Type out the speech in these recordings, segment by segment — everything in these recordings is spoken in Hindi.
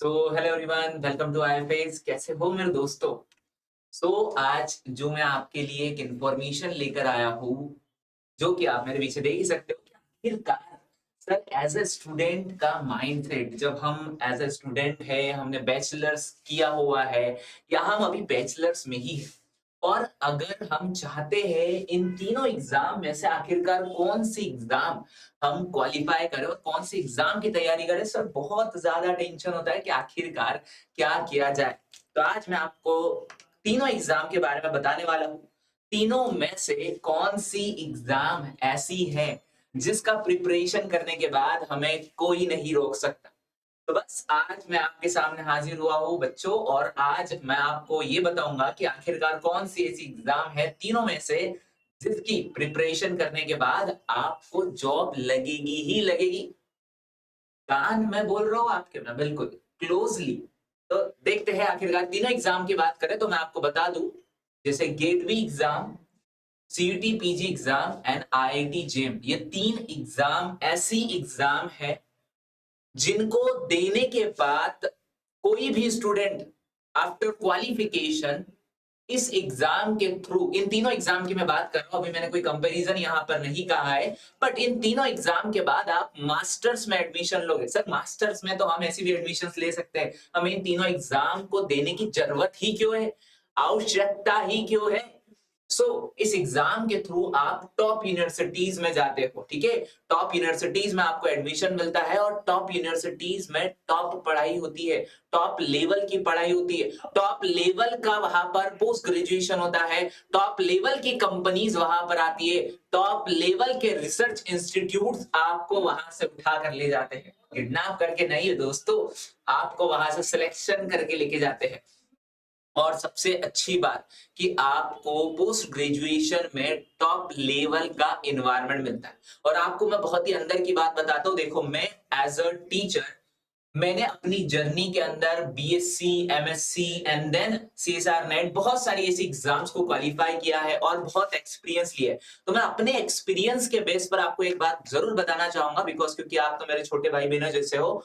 So hello everyone, welcome to IFS. कैसे हो मेरे दोस्तों? आज जो मैं आपके लिए एक इंफॉर्मेशन लेकर आया हूँ, जो कि आप मेरे पीछे देख ही सकते हो कि आखिरकार सर एज ए स्टूडेंट का माइंडसेट, जब हम एज ए स्टूडेंट है, हमने बैचलर्स किया हुआ है या हम अभी बैचलर्स में ही है, और अगर हम चाहते हैं इन तीनों एग्जाम में से आखिरकार कौन सी एग्जाम हम क्वालिफाई करें और कौन सी एग्जाम की तैयारी करें, सर बहुत ज्यादा टेंशन होता है कि आखिरकार क्या किया जाए। तो आज मैं आपको तीनों एग्जाम के बारे में बताने वाला हूँ। तीनों में से कौन सी एग्जाम ऐसी है जिसका प्रिपरेशन करने के बाद हमें कोई नहीं रोक सकता। तो बस आज मैं आपके सामने हाजिर हुआ हूँ बच्चों, और आज मैं आपको ये बताऊंगा कि आखिरकार कौन सी ऐसी एग्जाम है तीनों में से जिसकी प्रिपरेशन करने के बाद आपको जॉब लगेगी ही लगेगी। कान मैं बोल रहा हूँ आपके में बिल्कुल क्लोजली। तो देखते हैं आखिरकार तीनों एग्जाम की बात करें तो मैं आपको बता दूं, जैसे गेटवी exam, CUET PG exam and IIT JAM, ये तीन एग्जाम ऐसी एग्जाम है जिनको देने के बाद कोई भी स्टूडेंट आफ्टर क्वालिफिकेशन इस एग्जाम के थ्रू, इन तीनों एग्जाम की मैं बात कर रहा हूं, अभी मैंने कोई कंपैरिजन यहां पर नहीं कहा है, बट इन तीनों एग्जाम के बाद आप मास्टर्स में एडमिशन लोगे। सर मास्टर्स में तो हम ऐसी भी एडमिशन ले सकते हैं, हमें इन तीनों एग्जाम को देने की जरूरत ही क्यों है, आवश्यकता ही क्यों है? इस एग्जाम के थ्रू आप टॉप यूनिवर्सिटीज में जाते हो, ठीक है। टॉप यूनिवर्सिटीज में आपको एडमिशन मिलता है और टॉप यूनिवर्सिटीज में टॉप पढ़ाई होती है, टॉप लेवल की पढ़ाई होती है, टॉप लेवल का वहां पर पोस्ट ग्रेजुएशन होता है, टॉप लेवल की कंपनीज वहां पर आती है, टॉप लेवल के रिसर्च इंस्टीट्यूट आपको वहां से उठा कर ले जाते हैं, किडनैप करके नहीं दोस्तों, आपको वहां से सिलेक्शन करके लेके जाते हैं। और सबसे अच्छी बात कि आपको पोस्ट ग्रेजुएशन में टॉप लेवल का एनवायरनमेंट मिलता है। और आपको मैं बहुत ही अंदर की बात बताता हूँ, देखो मैं एज अ टीचर, मैंने अपनी जर्नी के अंदर BSc, MSc and then CSR NET, बहुत सारी ऐसी एग्जाम्स को क्वालिफाई किया है और बहुत एक्सपीरियंस लिया है। तो मैं अपने एक्सपीरियंस के बेस पर आपको एक बात जरूर बताना चाहूंगा, बिकॉज क्योंकि आप तो मेरे छोटे भाई बहनों जैसे हो।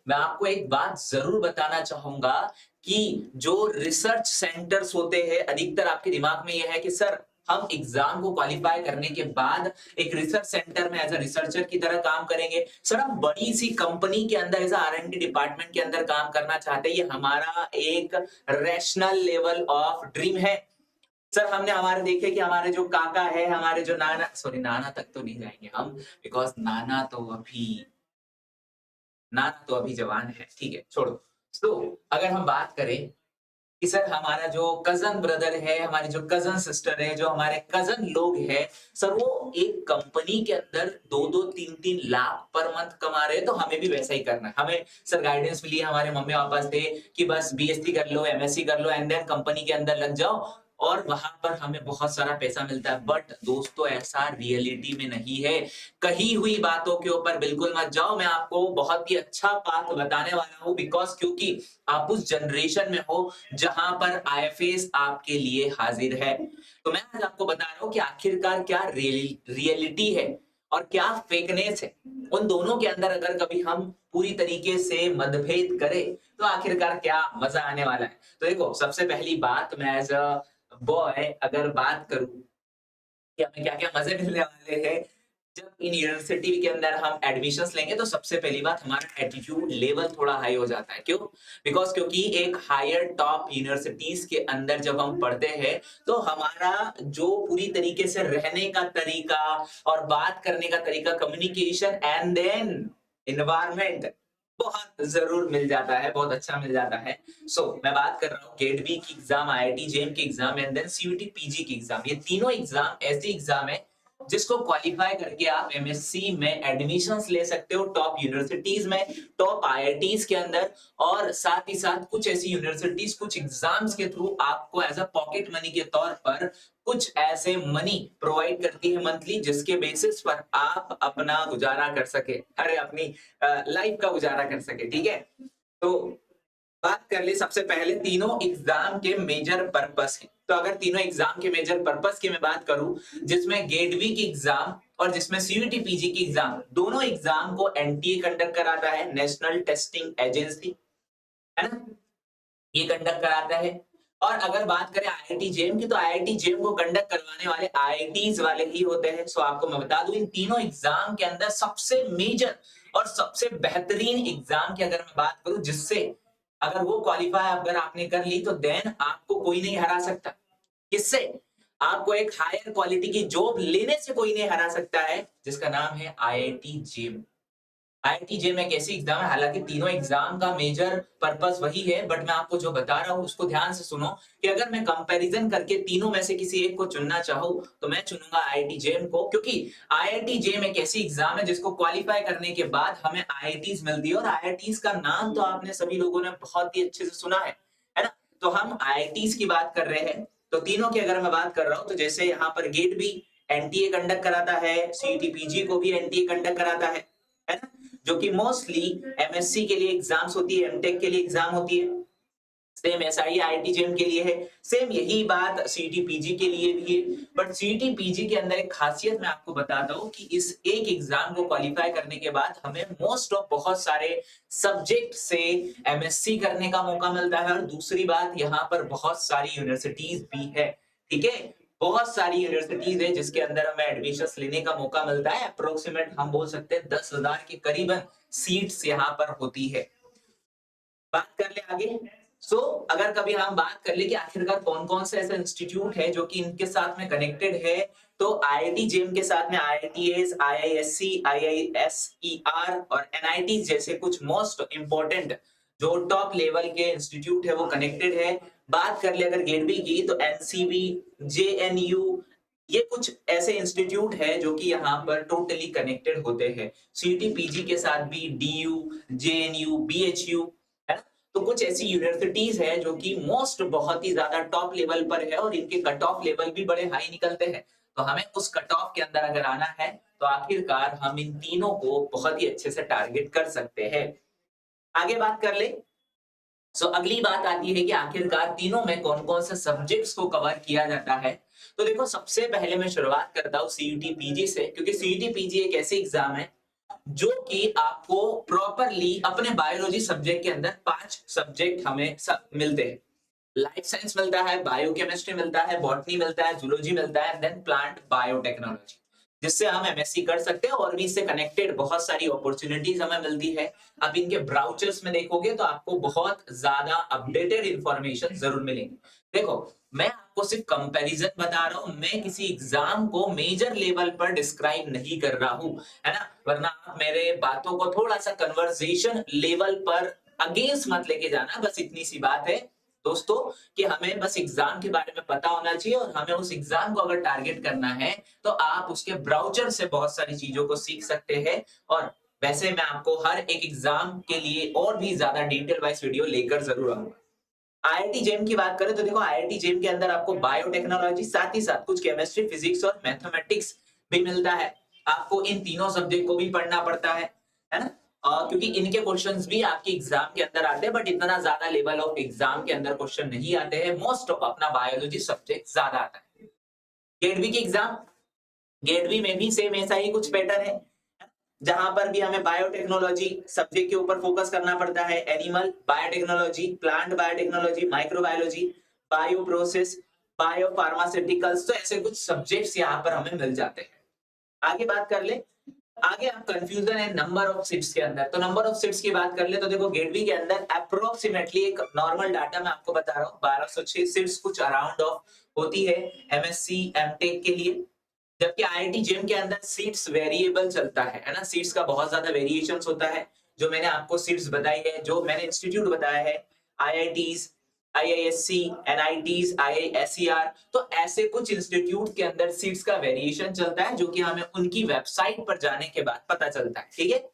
मैं आपको एक बात जरूर बताना चाहूंगा कि जो रिसर्च सेंटर्स होते हैं, अधिकतर आपके दिमाग में यह है कि सर हम एग्जाम को क्वालिफाई करने के बाद एक रिसर्च सेंटर में एज अ रिसर्चर की तरह काम करेंगे, सर हम बड़ी सी कंपनी के अंदर एज आर&डी डिपार्टमेंट के अंदर काम करना चाहते हैं, ये हमारा एक रैशनल लेवल ऑफ ड्रीम है। सर हमने हमारे देखे कि हमारे जो काका है, हमारे जो नाना, सॉरी नाना तक तो नहीं जाएंगे हम, बिकॉज नाना तो अभी जवान है, ठीक है छोड़ो। अगर हम बात करें कि सर हमारा जो कजन ब्रदर है, हमारी जो कजन सिस्टर है, जो हमारे कजन लोग हैं, सर वो एक कंपनी के अंदर 2-2 3-3 लाख पर मंथ कमा रहे हैं, तो हमें भी वैसा ही करना है। हमें सर गाइडेंस मिली है, हमारे मम्मी पापा से कि बस बीएससी कर लो, एमएससी कर लो एंड देन कंपनी के अंदर लग जाओ और वहां पर हमें बहुत सारा पैसा मिलता है। बट दोस्तों ऐसा रियलिटी में नहीं है। कही हुई बातों के ऊपर बिल्कुल मत जाओ। मैं आपको बहुत ही अच्छा बात बताने वाला हूँ, बिकॉज क्योंकि आप उस जनरेशन में हो जहां पर आईएफएस आपके लिए हाजिर है। तो मैं आज आपको बता रहा हूं कि आखिरकार क्या रियलिटी है और क्या फेकनेस है। उन दोनों के अंदर अगर कभी हम पूरी तरीके से मतभेद करें तो आखिरकार क्या मजा आने वाला है। तो देखो सबसे पहली बात, मैं एज अ बॉय अगर बात करूं कि हमें क्या क्या मजे मिलने वाले हैं जब इन यूनिवर्सिटी के अंदर हम एडमिशंस लेंगे, तो सबसे पहली बात हमारा एटीट्यूड लेवल थोड़ा हाई हो जाता है। क्यों? बिकॉज क्योंकि एक हायर टॉप यूनिवर्सिटीज के अंदर जब हम पढ़ते हैं तो हमारा जो पूरी तरीके से रहने का तरीका और बात करने का तरीका, कम्युनिकेशन एंड देन एनवायरमेंट बहुत जरूर मिल जाता है, बहुत अच्छा मिल जाता है। मैं बात कर रहा हूँ गेट बी की एग्जाम, आईआईटी जेम की exam and then CUET PG की एग्जाम। ये तीनों एग्जाम ऐसी एग्जाम है जिसको क्वालिफाई करके आप एमएससी में एडमिशंस ले सकते हो, टॉप यूनिवर्सिटीज में, टॉप आईआईटीज के अंदर। और साथ ही साथ कुछ ऐसी यूनिवर्सिटीज कुछ एग्जाम्स के थ्रू आपको एज अ पॉकेट मनी के तौर पर कुछ ऐसे मनी प्रोवाइड करती है मंथली, जिसके बेसिस पर आप अपना गुजारा कर सके, अरे अपनी लाइफ का गुजारा कर सके, ठीक है। तो बात कर ले सबसे पहले तीनों एग्जाम के मेजर पर्पस है। तो अगर तीनों एग्जाम के मेजर पर्पस की मैं बात करूं, जिसमें गेटवी की एग्जाम और जिसमें सीयूटी पीजी की एग्जाम, दोनों एग्जाम को एनटीए कंडक्ट कराता है, नेशनल टेस्टिंग एजेंसी। है ना, ये कंडक्ट कराता है। और अगर बात करें आईआईटी जेम की, तो आईआईटी जेम को कंडक्ट करवाने वाले आईआईटीज वाले ही होते हैं। सो आपको मैं बता दूं, इन तीनों एग्जाम के अंदर सबसे मेजर और सबसे बेहतरीन एग्जाम की अगर मैं बात करूं, जिससे अगर वो क्वालिफाई अगर आपने कर ली, तो देन आपको कोई नहीं हरा सकता। किससे? आपको एक हायर क्वालिटी की जॉब लेने से कोई नहीं हरा सकता है, जिसका नाम है आईआईटी जेम। आईआईटी जेईई एक ऐसी एग्जाम है, हालांकि तीनों एग्जाम का मेजर पर्पस वही है, बट मैं आपको जो बता रहा हूँ उसको ध्यान से सुनो कि अगर मैं कंपैरिजन करके तीनों में से किसी एक को चुनना चाहूँ, तो मैं चुनूंगा आईआईटी जेईई को, क्योंकि आईआईटी जेईई एक ऐसी एग्जाम है जिसको क्वालिफाई करने के बाद हमें आईआईटीज मिलती है। और आईआईटीज का नाम तो आपने सभी लोगों ने बहुत ही अच्छे से सुना है ना। तो हम आईआईटीज की बात कर रहे हैं। तो तीनों की अगर मैं बात कर रहा हूँ, तो जैसे यहाँ पर गेट भी एनटीए कंडक्ट कराता है, सीईटी पीजी को भी एनटीए कंडक्ट कराता है ना, जो कि मोस्टली एमएससी के लिए एग्जाम्स होती है, एमटेक के लिए एग्जाम होती है। सेम ऐसा ही आईआईटी जेम के लिए है, सेम यही बात सीईटी पीजी के लिए भी है। बट सीईटी पीजी के अंदर एक खासियत मैं आपको बताता हूँ कि इस एक एग्जाम को क्वालिफाई करने के बाद हमें मोस्ट ऑफ बहुत सारे सब्जेक्ट से एमएससी करने का मौका मिलता है। और दूसरी बात, यहाँ पर बहुत सारी यूनिवर्सिटीज भी है, ठीक है। बहुत सारी यूनिवर्सिटीज है जिसके अंदर हमें एडमिशन लेने का मौका मिलता है। अप्रोक्सीमेट हम बोल सकते हैं 10,000 के करीबन सीट्स यहाँ पर होती है। बात कर ले आगे। अगर कभी हम बात कर ले कि आखिरकार कौन कौन से ऐसे इंस्टीट्यूट है जो कि इनके साथ में कनेक्टेड है, तो आईआईटी जेम के साथ में आईआईटीएस, आईआईएससी, आईआईएसईआर और एनआईटी जैसे कुछ मोस्ट इंपोर्टेंट जो टॉप लेवल के इंस्टीट्यूट है वो कनेक्टेड है। बात कर ले अगर गेटवी की, तो एनसीबी, जेएनयू, ये कुछ ऐसे इंस्टीट्यूट है जो कि यहाँ पर टोटली कनेक्टेड होते हैं। सीईटी पीजी के साथ भी डीयू, जेएनयू, बीएचयू, है ना। तो कुछ ऐसी यूनिवर्सिटीज है जो कि मोस्ट बहुत ही ज्यादा टॉप लेवल पर है, और इनके कट ऑफ लेवल भी बड़े हाई निकलते हैं। तो हमें उस कट ऑफ के अंदर अगर आना है, तो आखिरकार हम इन तीनों को बहुत ही अच्छे से टारगेट कर सकते हैं। आगे बात कर ले। अगली बात आती है कि आखिरकार तीनों में कौन कौन से सब्जेक्ट्स को कवर किया जाता है। तो देखो, सबसे पहले मैं शुरुआत करता हूँ सीईटी पीजी से, क्योंकि सीईटी पीजी एक ऐसी एग्जाम है जो कि आपको प्रॉपरली अपने बायोलॉजी सब्जेक्ट के अंदर 5 सब्जेक्ट हमें मिलते हैं। लाइफ साइंस मिलता है, बायोकेमिस्ट्री मिलता है, बॉटनी मिलता है, जूलॉजी मिलता है, देन प्लांट बायोटेक्नोलॉजी, जिससे हम एमएससी कर सकते हैं। और भी इससे कनेक्टेड बहुत सारी अपॉर्चुनिटीज हमें मिलती है। अब इनके ब्राउचर्स में देखोगे तो आपको बहुत ज्यादा अपडेटेड इंफॉर्मेशन जरूर मिलेंगी। देखो, मैं आपको सिर्फ कंपैरिजन बता रहा हूं, मैं किसी एग्जाम को मेजर लेवल पर डिस्क्राइब नहीं कर रहा हूं, है ना। वरना आप मेरे बातों को थोड़ा सा कन्वर्सेशन लेवल पर अगेंस्ट मत लेके जाना, बस इतनी सी बात है दोस्तों, कि हमें बस एग्जाम के बारे में पता होना चाहिए। और हमें उस एग्जाम को अगर टारगेट करना है, तो आप उसके ब्राउचर से बहुत सारी चीजों को सीख सकते हैं। और वैसे मैं आपको हर एक एग्जाम के लिए और भी ज्यादा डिटेल वाइज वीडियो लेकर जरूर आऊंगा। आईआईटी जेम की बात करें, तो देखो आईआईटी जेम के अंदर आपको बायोटेक्नोलॉजी, साथ ही साथ कुछ केमिस्ट्री, फिजिक्स और मैथमेटिक्स भी मिलता है। आपको इन तीनों सब्जेक्ट को भी पढ़ना पड़ता है ना। क्योंकि इनके क्वेश्चंस भी आपके एग्जाम के अंदर आते हैं, बट इतना ज्यादा लेवल ऑफ एग्जाम के अंदर क्वेश्चन नहीं आते हैं। मोस्ट ऑफ अपना बायोलॉजी सब्जेक्ट ज्यादा आता है। गेटवी की एग्जाम, गेटवी में भी सेम ऐसा ही कुछ पैटर्न है, जहां पर भी हमें बायोटेक्नोलॉजी सब्जेक्ट के ऊपर फोकस करना पड़ता है। Animal biotechnology, plant biotechnology, microbiology, bio process, bio pharmaceuticals, तो ऐसे कुछ सब्जेक्ट्स यहाँ पर हमें मिल जाते हैं। आगे बात कर ले। आगे आप कंफ्यूजन है नंबर ऑफ सीट्स के अंदर, तो नंबर ऑफ सीट्स की बात कर ले, तो देखो गेटवी के अंदर अप्रोक्सीमेटली एक नॉर्मल डाटा मैं आपको बता रहा हूँ, 1206 सीट्स कुछ अराउंड ऑफ होती है एमएससी एमटेक के लिए। जबकि आईआईटी जेम के अंदर सीट्स वेरिएबल चलता है ना, सीट्स का बहुत ज्यादा वेरिएशंस होता है। जो मैंने आपको सीट्स बताई है, जो मैंने इंस्टीट्यूट बताया है, आईआईटीज, आईआईएससी, एनआईटीज, आईआईएसईआर, तो ऐसे कुछ इंस्टीट्यूट के अंदर सीट्स का वेरिएशन चलता है, जो कि हमें उनकी वेबसाइट पर जाने के बाद पता चलता है, ठीक है।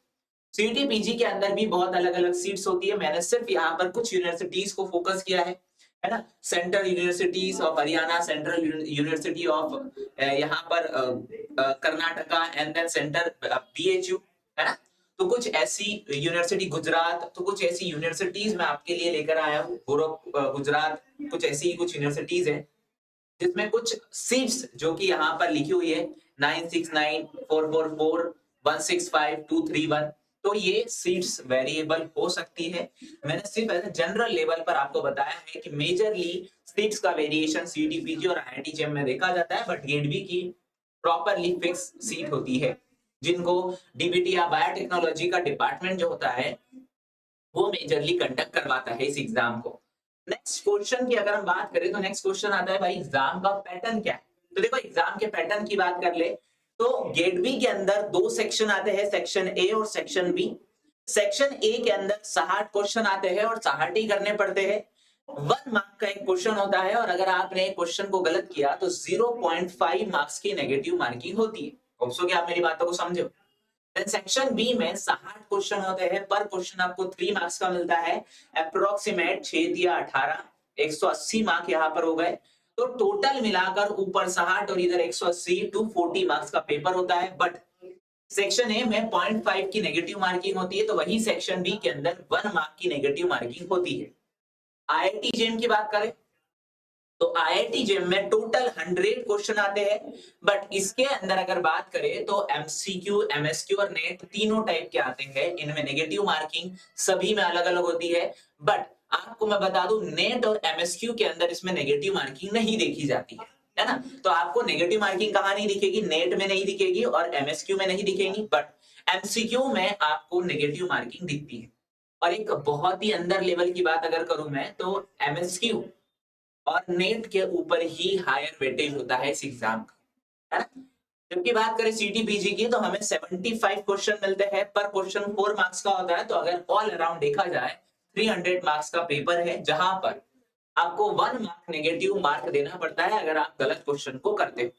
सीईटी पीजी के अंदर भी बहुत अलग अलग सीट्स होती है। मैंने सिर्फ यहाँ पर कुछ यूनिवर्सिटीज को फोकस किया है ना। Central universities of Haryana, central university of यहाँ पर Karnataka, and then centre BHU, है ना। तो कुछ ऐसी यूनिवर्सिटी, गुजरात, तो कुछ ऐसी यूनिवर्सिटीज मैं आपके लिए लेकर आया हूँ। गुजरात, कुछ ऐसी कुछ यूनिवर्सिटीज है जिसमें कुछ सीट्स जो कि यहाँ पर लिखी हुई है 969444165231, तो ये सीट्स वेरिएबल हो सकती है। मैंने सिर्फ ऐसे जनरल लेवल पर आपको बताया है कि मेजरली सीट्स का वेरिएशन सीटीपीजी और आईआईटी जेम में देखा जाता है, बट गेट बी की प्रॉपरली फिक्स सीट होती है, जिनको डीबीटी या बायोटेक्नोलॉजी का डिपार्टमेंट जो होता है वो मेजरली कंडक्ट करवाता है इस एग्जाम को। नेक्स्ट क्वेश्चन की अगर हम बात करें तो नेक्स्ट क्वेश्चन आता है भाई एग्जाम का पैटर्न क्या है। तो देखो एग्जाम के पैटर्न की बात कर ले तो गेट बी के अंदर दो सेक्शन आते हैं, सेक्शन ए और सेक्शन बी। सेक्शन ए के अंदर 60 क्वेश्चन आते हैं और 60 ही करने पड़ते हैं। 1 मार्क का एक क्वेश्चन होता है और अगर आपने क्वेश्चन को गलत किया तो 0.5 मार्क्स की नेगेटिव मार्किंग होती है। होप सो कि आप मेरी बातों को समझो। सेक्शन बी में 60 क्वेश्चन होते हैं, पर क्वेश्चन आपको 3 मार्क्स का मिलता है, अप्रोक्सीमेट 6 दिया 18, 180 मार्क यहाँ पर हो गए। तो टोटल मिलाकर ऊपर 60 और इधर 180 240 मार्क्स का पेपर होता है। बट सेक्शन ए में 0.5 की नेगेटिव मार्किंग होती है, तो वही सेक्शन बी के अंदर 1 मार्क की नेगेटिव मार्किंग होती है। आईआईटी जेम की बात करें तो आईआईटी जेम में टोटल 100 क्वेश्चन आते हैं, बट इसके अंदर अगर बात करें तो एमसीक्यू, एमएसक्यू और नेट तीनों टाइप के आते हैं। इनमें नेगेटिव मार्किंग सभी में अलग अलग होती है, बट आपको मैं बता दूं नेट और एमएसक्यू के अंदर इसमें नेगेटिव मार्किंग नहीं देखी जाती है ना। तो आपको नेगेटिव मार्किंग कहां नहीं दिखेगी, नेट में नहीं दिखेगी और एमएसक्यू में नहीं दिखेगी, बट एमसीक्यू में आपको नेगेटिव मार्किंग दिखती है। और एक बहुत ही अंदर लेवल की बात अगर करूं मैं तो एमएसक्यू और नेट के ऊपर ही हायर वेटेज होता है इस एग्जाम का, है ना। जबकि बात करें सीटीपीजी की तो हमें 75 क्वेश्चन मिलते हैं, पर क्वेश्चन 4 मार्क्स का होता है। तो अगर ऑल अराउंड देखा जाए 300 मार्क्स का पेपर है, जहां पर आपको 1 मार्क नेगेटिव मार्क देना पड़ता है अगर आप गलत क्वेश्चन को करते हो।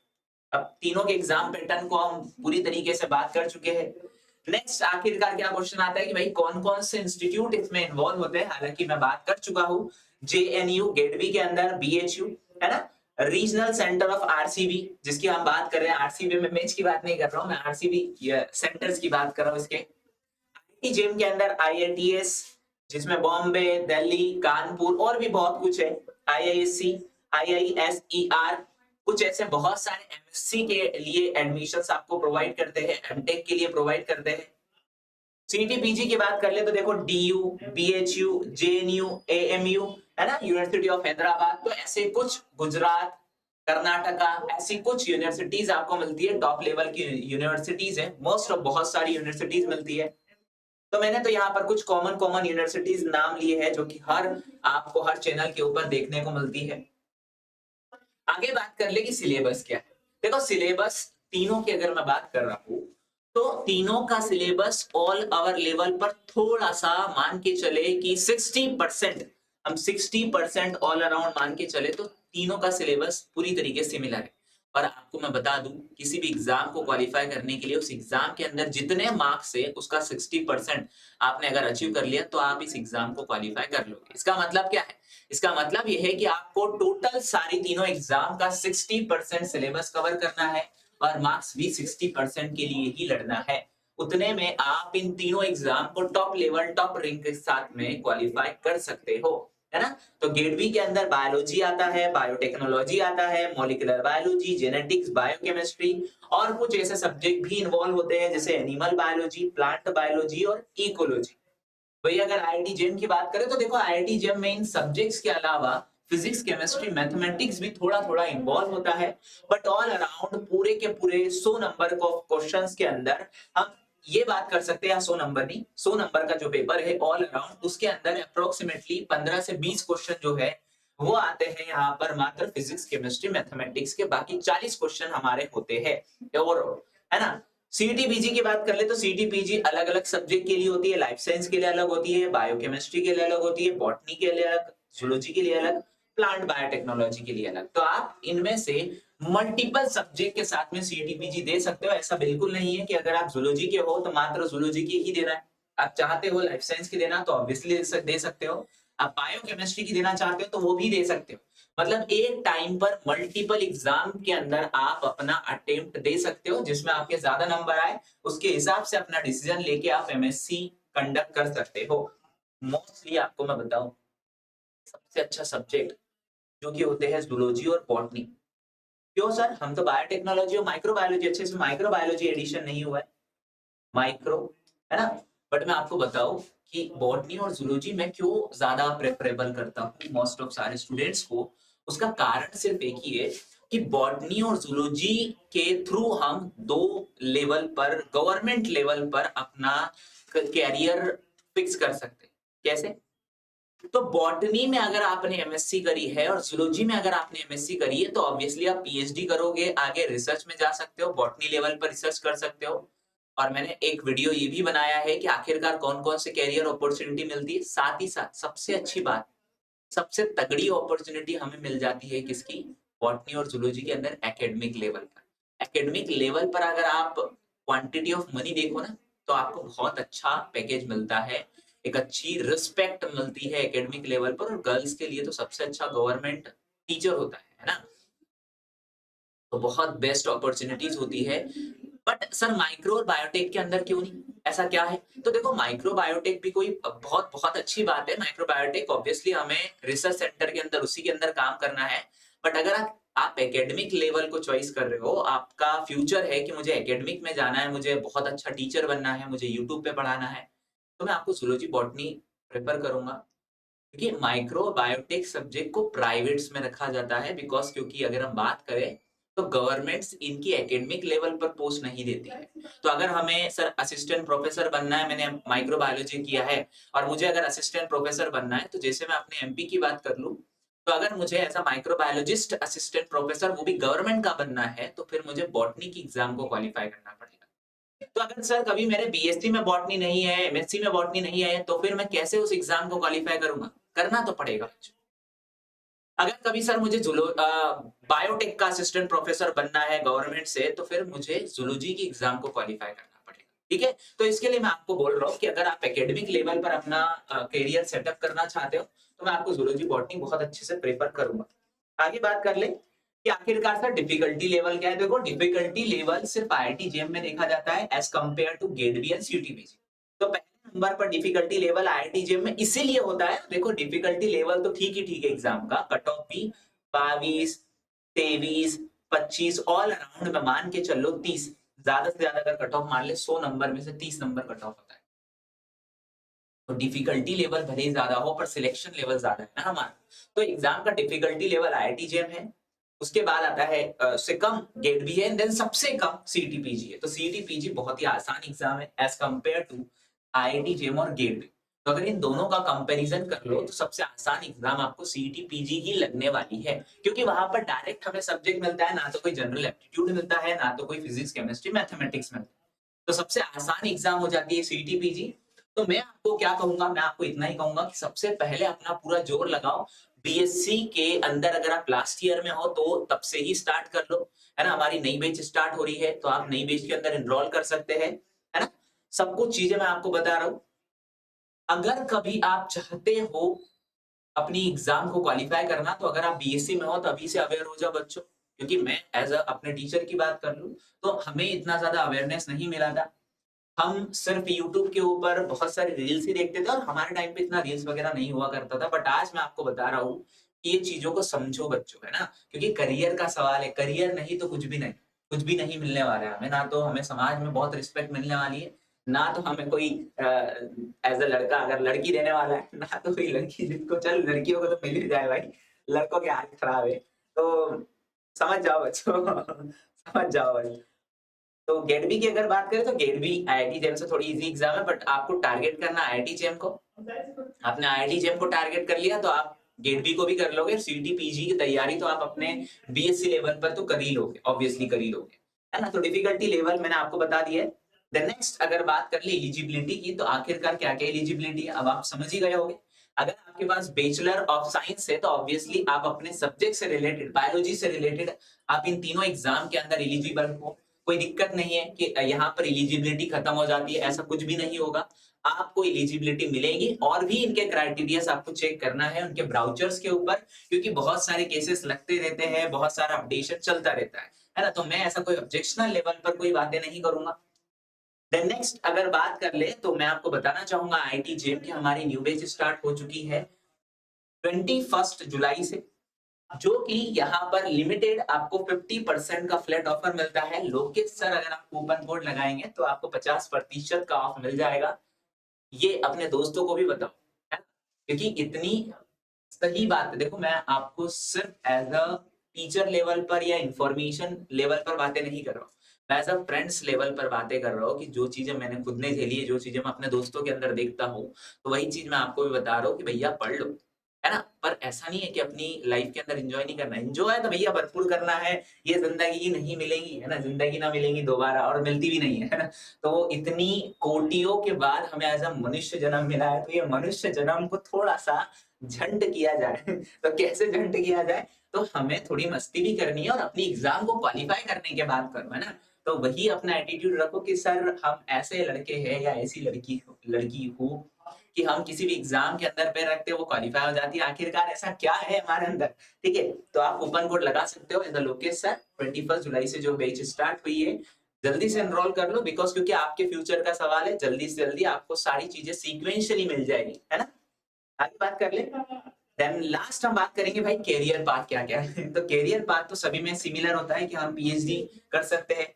अब तीनों के एग्जाम पैटर्न को हम पूरी तरीके से बात कर चुके हैं। नेक्स्ट आखिरकार क्या क्वेश्चन आता है कि भाई कौन कौन से इंस्टीट्यूट इसमें इन्वॉल्व होते हैं। हालांकि मैं बात कर चुका हूँ, जेएनयू गेटवी के अंदर, बीएचयू है ना, रीजनल सेंटर ऑफ आरसीबी जिसकी हम बात कर रहे हैं। आरसीबी में मैच की बात नहीं कर रहा हूँ मैं, आरसीबी सेंटर्स की बात कर रहा हूँ इसके। आईआईटी जेम के अंदर आईआईटीएस जिसमें बॉम्बे, दिल्ली, कानपुर और भी बहुत कुछ है, आईआईएससी, आईआईएसईआर, कुछ ऐसे बहुत सारे एमएससी के लिए एडमिशंस आपको प्रोवाइड करते हैं, एमटेक के लिए प्रोवाइड करते हैं। सीटीपीजी की बात कर ले तो देखो डीयू, बीएचयू, जेएनयू, एएमयू है ना, यूनिवर्सिटी ऑफ हैदराबाद। तो ऐसे कुछ गुजरात, कर्नाटका, ऐसी कुछ यूनिवर्सिटीज आपको मिलती है, टॉप लेवल की यूनिवर्सिटीज है, मोस्ट ऑफ बहुत सारी यूनिवर्सिटीज मिलती है। तो मैंने तो यहाँ पर कुछ कॉमन कॉमन यूनिवर्सिटीज नाम लिए हैं जो कि आपको हर चैनल के ऊपर देखने को मिलती है। आगे बात कर ले कि सिलेबस क्या है। देखो सिलेबस तीनों की अगर मैं बात कर रहा हूँ तो तीनों का सिलेबस ऑल आवर लेवल पर थोड़ा सा मान के चले कि 60%, हम 60% ऑल अराउंड मान के चले तो तीनों का सिलेबस पूरी तरीके से सिमिलर है। और आपको मैं बता दूं किसी भी एग्जाम को क्वालिफाई करने के लिए उस एग्जाम के अंदर जितने मार्क्स है उसका 60% आपने अगर अचीव कर लिया तो आप इस एग्जाम को क्वालिफाई कर लोगे। इसका मतलब क्या है, इसका मतलब यह है कि आपको टोटल सारी तीनों एग्जाम का 60% सिलेबस कवर करना है और मार्क्स भी 60% के लिए ही लड़ना है। उतने में आप इन तीनों एग्जाम को टॉप लेवल, टॉप रैंक के साथ में क्वालिफाई कर सकते हो, है ना। तो गेट बी के अंदर बायोलॉजी आता है, बायोटेक्नोलॉजी आता है, मॉलिक्यूलर बायोलॉजी, जेनेटिक्स, बायोकेमिस्ट्री और कुछ ऐसे सब्जेक्ट भी इन्वॉल्व होते हैं जैसे एनिमल बायोलॉजी, प्लांट बायोलॉजी और इकोलॉजी। वही अगर आईआईटी जेम की बात करें तो देखो आईआईटी जेम में इन सब्जेक्ट्स के अलावा फिजिक्स, केमिस्ट्री, मैथमेटिक्स भी थोड़ा थोड़ा इन्वॉल्व होता है। बट ऑल अराउंड पूरे के पूरे 100 नंबर को क्वेश्चंस के अंदर हम ये बात कर सकते हैं, 100 नंबर नहीं, 100 नंबर का जो पेपर है ऑल अराउंड उसके अंदर अप्रोक्सीमेटली 15 से 20 क्वेश्चन जो है वो आते हैं यहाँ पर मात्र फिजिक्स, केमिस्ट्री, मैथमेटिक्स के। बाकी 40 क्वेश्चन हमारे होते हैं ओवरऑल, है ना। सीटीपीजी की बात कर ले तो सीटीपीजी अलग अलग सब्जेक्ट के लिए होती है, लाइफ साइंस के लिए अलग होती है, बायोकेमिस्ट्री के लिए अलग होती है, बॉटनी के लिए अलग, जूलॉजी के लिए अलग, प्लांट बायोटेक्नोलॉजी के लिए अलग। तो आप इनमें से मल्टीपल सब्जेक्ट के साथ में सीटीपीजी दे सकते हो। ऐसा बिल्कुल नहीं है कि अगर आप जूलॉजी के हो तो मात्र जूलॉजी की ही देना है। आप चाहते हो लाइफ साइंस की देना तो ऑब्वियसली दे सकते हो, आप बायोकेमिस्ट्री की देना चाहते हो तो वो भी दे सकते हो। मतलब एक टाइम पर मल्टीपल एग्जाम के अंदर आप अपना अटेम्प्ट दे सकते हो, जिसमें आपके ज्यादा नंबर आए उसके हिसाब से अपना डिसीजन लेके आप एमएससी कंडक्ट कर सकते हो। मोस्टली आपको मैं बताऊं सबसे अच्छा सब्जेक्ट जो कि होते हैं जूलॉजी और बॉटनी। क्यों सर, हम तो बायोटेक्नोलॉजी और माइक्रोबायोलॉजी, अच्छे से माइक्रोबायोलॉजी एडिशन नहीं हुआ है, माइक्रो, है ना। बट मैं आपको बताऊं कि बॉटनी और जूलॉजी में क्यों ज्यादा प्रेफरेबल करता हूँ मोस्ट ऑफ सारे स्टूडेंट्स को। उसका कारण सिर्फ एक ही है कि बॉटनी और जूलॉजी के थ्रू हम दो लेवल पर, गवर्नमेंट लेवल पर अपना कैरियर फिक्स कर सकते हैं। कैसे? तो बॉटनी में अगर आपने एमएससी करी है और जूलॉजी में अगर आपने एमएससी करी है तो ऑब्वियसली आप पीएचडी करोगे, आगे रिसर्च में जा सकते हो, बॉटनी लेवल पर रिसर्च कर सकते हो। और मैंने एक वीडियो ये भी बनाया है कि आखिरकार कौन कौन से कैरियर अपॉर्चुनिटी मिलती है। साथ ही साथ सबसे अच्छी बात, सबसे तगड़ी अपॉर्चुनिटी हमें मिल जाती है किसकी? बॉटनी और जूलॉजी के अंदर एकेडमिक लेवल पर। एकेडमिक लेवल पर अगर आप क्वांटिटी ऑफ मनी देखो ना, तो आपको बहुत अच्छा पैकेज मिलता है, एक अच्छी रिस्पेक्ट मिलती है एकेडमिक लेवल पर। और गर्ल्स के लिए तो सबसे अच्छा गवर्नमेंट टीचर होता है ना। तो बहुत बेस्ट अपॉर्चुनिटीज होती है। बट सर माइक्रो और बायोटेक के अंदर क्यों नहीं, ऐसा क्या है? तो देखो माइक्रो बायोटेक भी कोई बहुत बहुत अच्छी बात है। माइक्रो बायोटेक ऑब्वियसली हमें रिसर्च सेंटर के अंदर उसी के अंदर काम करना है। बट अगर आप एकेडमिक लेवल को चॉइस कर रहे हो, आपका फ्यूचर है कि मुझे एकेडमिक में जाना है, मुझे बहुत अच्छा टीचर बनना है, मुझे यूट्यूब पे पढ़ाना है, तो मैं आपको जूलॉजी बॉटनी प्रेफर करूंगा। क्योंकि माइक्रो बायोटेक सब्जेक्ट को प्राइवेट्स में रखा जाता है, बिकॉज क्योंकि अगर हम बात करें तो गवर्नमेंट्स इनकी एकेडमिक लेवल पर पोस्ट नहीं देती है। तो अगर हमें सर असिस्टेंट प्रोफेसर बनना है, मैंने माइक्रो बायोलॉजी किया है और मुझे अगर असिस्टेंट प्रोफेसर बनना है, तो जैसे मैं अपने एमपी की बात कर लूं, तो अगर मुझे as a microbiologist assistant professor वो भी गवर्नमेंट का बनना है, तो फिर मुझे बॉटनी की एग्जाम को क्वालिफाई करना पड़ेगा। तो अगर सर कभी मेरे बीएससी में बॉटनी नहीं है, एमएससी में बॉटनी नहीं है, तो फिर मैं कैसे उस एग्जाम को क्वालिफाई करूंगा? करना तो पड़ेगा। अगर कभी सर मुझे बायोटेक का असिस्टेंट प्रोफेसर बनना है गवर्नमेंट से, तो फिर मुझे जूलॉजी की एग्जाम को क्वालिफाई करना पड़ेगा। ठीक है, तो इसके लिए मैं आपको बोल रहा हूँ कि अगर आप एकेडमिक लेवल पर अपना करियर सेटअप करना चाहते हो, तो मैं आपको जूलॉजी बॉटनी बहुत अच्छे से प्रेफर करूंगा। आगे बात कर ले कि आखिरकार सर डिफिकल्टी लेवल क्या है। देखो डिफिकल्टी लेवल सिर्फ आईआईटी जेईई में देखा जाता है as compare to GATE B and CUET PG. तो पहले नंबर पर डिफिकल्टी लेवल आईआईटी जेईई में इसीलिए होता है, देखो डिफिकल्टी लेवल तो ठीक है एग्जाम का, कट ऑफ भी 22, 23, 25 ऑल अराउंड में मान के चलो 30, ज्यादा से ज्यादा अगर कट ऑफ मान ले 100 नंबर में से 30 नंबर कट ऑफ होता है। तो डिफिकल्टी लेवल भले ही ज्यादा हो पर सिलेक्शन लेवल ज्यादा है ना हमारा। तो एग्जाम का डिफिकल्टी लेवल आईआईटी जेईई है, उसके बाद आता है से कम गेट बी है, देन सबसे कम सीटीपीजी है। तो सीटीपीजी बहुत ही आसान एग्जाम है as compare to IIT JEE और गेट बी। तो अगर इन दोनों का कंपैरिजन कर लो तो सबसे आसान एग्जाम आपको सीटीपीजी ही लगने वाली है, क्योंकि वहां पर डायरेक्ट हमें सब्जेक्ट मिलता है, ना तो कोई जनरल एप्टीट्यूड मिलता है, ना तो कोई फिजिक्स केमिस्ट्री मैथमेटिक्स मिलता है। तो सबसे आसान एग्जाम हो जाती है सीटीपीजी। तो मैं आपको क्या कहूंगा, मैं आपको इतना ही कहूंगा कि सबसे पहले अपना पूरा जोर लगाओ। बीएससी के अंदर अगर आप लास्ट ईयर में हो तो तब से ही स्टार्ट कर लो, है ना। हमारी नई बैच स्टार्ट हो रही है, तो आप नई बैच के अंदर एनरोल कर सकते हैं, है ना। सब कुछ चीजें मैं आपको बता रहा हूँ। अगर कभी आप चाहते हो अपनी एग्जाम को क्वालिफाई करना, तो अगर आप बीएससी में हो तो अभी से अवेयर हो जाओ बच्चों। क्योंकि मैं एज अ अपने टीचर की बात कर लूं तो हमें इतना ज्यादा अवेयरनेस नहीं मिला था। हम सिर्फ यूट्यूब के ऊपर बहुत सारे रील्स ही देखते थे और हमारे टाइम पे इतना रील्स वगैरह नहीं हुआ करता था। बट आज मैं आपको बता रहा हूँ कि ये चीजों को समझो बच्चों, है ना। क्योंकि करियर का सवाल है, करियर नहीं तो कुछ भी नहीं, कुछ भी नहीं मिलने वाला है हमें। ना तो हमें समाज में बहुत रिस्पेक्ट मिलने वाली है, ना तो हमें कोई एज अ लड़का अगर लड़की देने वाला है, ना तो कोई लड़की, जिसको चल लड़कियों को तो मिल ही जाए भाई, लड़कों के हाल खराब है। तो समझ जाओ बच्चों समझ जाओ भाई। तो गेट बी की अगर बात करें तो गेट बी आईआईटी जेईई से थोड़ी इजी एग्जाम है, बट आपको टारगेट करना आईआईटी जेईई को। आपने आईआईटी जेईई को टारगेट कर लिया तो आप गेट बी को भी कर लोगे। सीटी पीजी की तैयारी तो आप अपने बीएससी लेवल पर तो कर ही लोगे, ऑब्वियसली कर ही लोगे, है ना। तो डिफिकल्टी लेवल मैंने आपको बता दिया है। द नेक्स्ट अगर बात कर ले एलिजिबिलिटी की, तो आखिरकार क्या क्या एलिजिबिलिटी है अब आप समझ ही गए होगे। अगर आपके पास बैचलर ऑफ साइंस है तो ऑब्वियसली आप अपने सब्जेक्ट से रिलेटेड, बायोलॉजी से रिलेटेड आप इन तीनों एग्जाम के अंदर एलिजिबल हो। कोई दिक्कत नहीं है कि यहाँ पर एलिजिबिलिटी खत्म हो जाती है, ऐसा कुछ भी नहीं होगा। आपको एलिजिबिलिटी मिलेगी और भी इनके क्राइटेरिया आपको चेक करना है उनके ब्राउचर्स के ऊपर, क्योंकि बहुत सारे केसेस लगते रहते हैं, बहुत सारा अपडेशन चलता रहता है ना। तो मैं ऐसा कोई ऑब्जेक्शनल लेवल पर कोई बातें नहीं करूंगा। देन नेक्स्ट अगर बात कर ले तो मैं आपको बताना चाहूंगा आईआईटी जेईई की हमारी न्यू बैच स्टार्ट हो चुकी है 21 जुलाई से, जो कि यहाँ पर लिमिटेड आपको 50% का फ्लैट ऑफर मिलता है। लोकेश सर अगर आप कूपन कोड लगाएंगे तो आपको 50% का ऑफ मिल जाएगा। ये अपने दोस्तों को भी बताओ, है ना? क्योंकि इतनी सही बात है। देखो, मैं आपको सिर्फ एज अ टीचर लेवल पर या इंफॉर्मेशन लेवल पर बातें नहीं कर रहा हूँ, मैं एज अ फ्रेंड्स लेवल पर बातें कर रहा हूँ कि जो चीजें मैंने खुद ने झेली है, जो चीजें मैं अपने दोस्तों के अंदर देखता हूँ, तो वही चीज मैं आपको भी बता रहा हूँ कि भैया पढ़ लो, है ना? पर ऐसा नहीं है कि अपनी लाइफ के अंदर एंजॉय नहीं करना है। एंजॉय तो भैया भरपूर करना है। ये जिंदगी नहीं मिलेगी, है ना? जिंदगी ना मिलेंगी दोबारा, और मिलती भी नहीं है ना? तो इतनी कोटियों के बाद हमें एज अ मनुष्य जन्म मिला है, तो ये मनुष्य जन्म को थोड़ा सा झंड किया जाए। तो कैसे झंड किया जाए? तो हमें थोड़ी मस्ती भी करनी है और अपनी एग्जाम को क्वालिफाई करने के बाद करो, है ना? तो वही अपना एटीट्यूड रखो कि सर हम ऐसे लड़के हैं या ऐसी लड़की हो कि हम किसी भी एग्जाम के अंदर पैर रखते हो वो क्वालिफाई हो जाती है। आखिरकार ऐसा क्या है हमारे अंदर? ठीक है, तो आप कूपन कोड लगा सकते हो इन द लोकेश सर। 21 जुलाई से जो बैच स्टार्ट हुई है, जल्दी से एनरोल कर लो, बिकॉज क्योंकि आपके फ्यूचर का सवाल है। जल्दी से जल्दी आपको सारी चीजें सीक्वेंशियली मिल जाएगी, है ना? आगे बात कर ले। देन लास्ट हम बात करेंगे भाई कैरियर पाथ क्या क्या है। तो कैरियर पाथ तो सभी में सिमिलर होता है कि हम पीएचडी कर सकते हैं,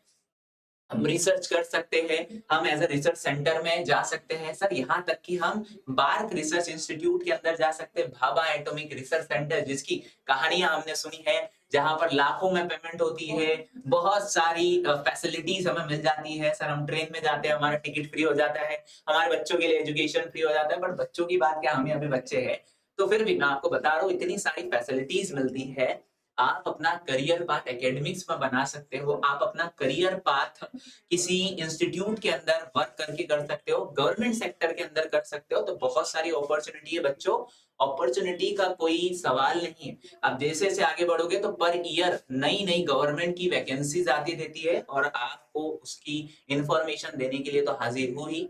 हम रिसर्च कर सकते हैं, हम एज अ रिसर्च सेंटर में जा सकते हैं सर, यहाँ तक कि हम बार्क रिसर्च इंस्टीट्यूट के अंदर जा सकते हैं, भाभा एटॉमिक रिसर्च सेंटर, जिसकी कहानियां हमने सुनी है, जहां पर लाखों में पेमेंट होती है, बहुत सारी फैसिलिटीज हमें मिल जाती है सर। हम ट्रेन में जाते हैं, हमारा टिकट फ्री हो जाता है, हमारे बच्चों के लिए एजुकेशन फ्री हो जाता है। बट बच्चों की बात क्या, हमें अभी बच्चे हैं, तो फिर भी मैं आपको बता रहा हूँ इतनी सारी फैसिलिटीज मिलती है। आप अपना करियर पाथ एकेडमिक्स में बना सकते हो, आप अपना करियर पाथ किसी इंस्टीट्यूट के अंदर वर्क करके कर सकते हो, गवर्नमेंट सेक्टर के अंदर कर सकते हो। तो बहुत सारी अपॉर्चुनिटी है बच्चों, अपॉर्चुनिटी का कोई सवाल नहीं है। अब जैसे जैसे आगे बढ़ोगे तो पर ईयर नई नई गवर्नमेंट की वैकेंसीज आती रहती है, और आपको उसकी इंफॉर्मेशन देने के लिए तो हाजिर हूँ ही।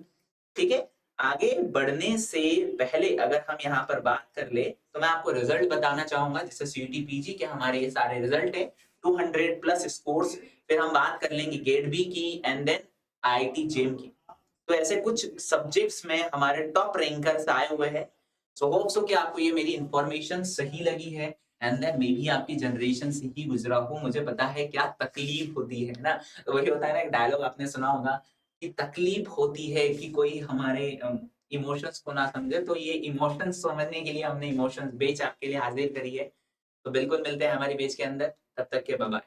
ठीक है, आगे बढ़ने से पहले अगर हम यहाँ पर बात कर ले, तो मैं आपको रिजल्ट बताना चाहूंगा, जैसे सीटी पीजी के हमारे ये सारे रिजल्ट है, 200 प्लस स्कोर्स। फिर हम बात कर लेंगे गेट बी की, एंड देन आईआईटी जेम की। तो ऐसे कुछ सब्जेक्ट्स में हमारे टॉप रैंकर्स आए हुए हैं। सो होप सो कि आपको ये मेरी इंफॉर्मेशन सही लगी है, एंड देन मे भी आपकी जनरेशन से ही गुजरा हूँ, मुझे पता है क्या तकलीफ होती है ना। तो वही होता है ना, एक डायलॉग आपने सुना होगा कि तकलीफ होती है कि कोई हमारे इमोशंस को ना समझे। तो ये इमोशंस समझने के लिए हमने इमोशंस बेच आपके लिए हाजिर करी है। तो बिल्कुल मिलते हैं हमारी बेच के अंदर, तब तक के बाय बाय।